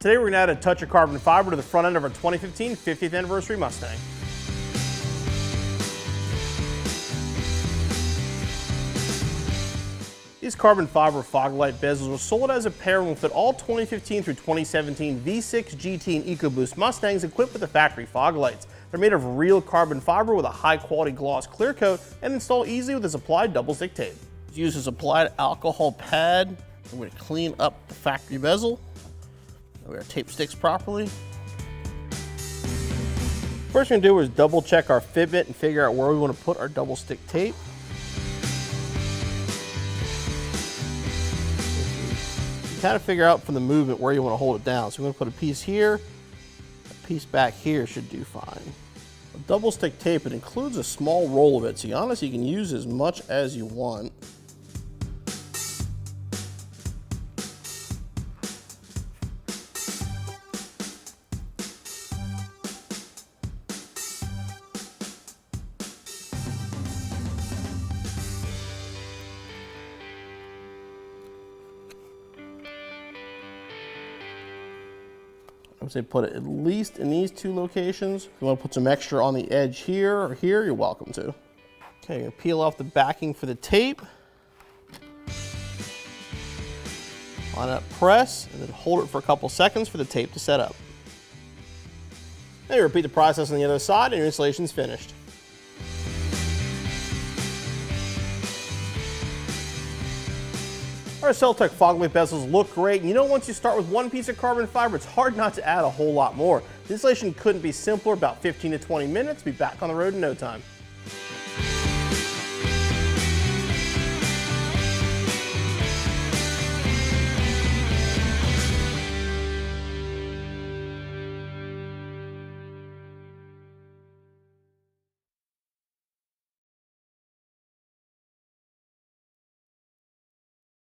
Today we're going to add a touch of carbon fiber to the front end of our 2015 50th anniversary Mustang. These carbon fiber fog light bezels were sold as a pair and will fit all 2015 through 2017 V6, GT, and EcoBoost Mustangs equipped with the factory fog lights. They're made of real carbon fiber with a high quality gloss clear coat and install easily with this applied double stick tape. Use this applied alcohol pad. I'm going to clean up the factory bezel. We're going to tape sticks properly. First thing we're going to do is double check our fitment and figure out where we want to put our double stick tape. Kind of figure out from the movement where you want to hold it down. So we're going to put a piece here, a piece back here should do fine. A double stick tape, it includes a small roll of it, so honestly you can use as much as you want. I would say put it at least in these two locations. If you want to put some extra on the edge here or here, you're welcome to. Okay, you're going to peel off the backing for the tape. Line up, press, and then hold it for a couple seconds for the tape to set up. Then you repeat the process on the other side and your installation is finished. Our ACCELATEC fog light bezels look great, and you know once you start with one piece of carbon fiber, it's hard not to add a whole lot more. The installation couldn't be simpler, about 15 to 20 minutes. Be back on the road in no time.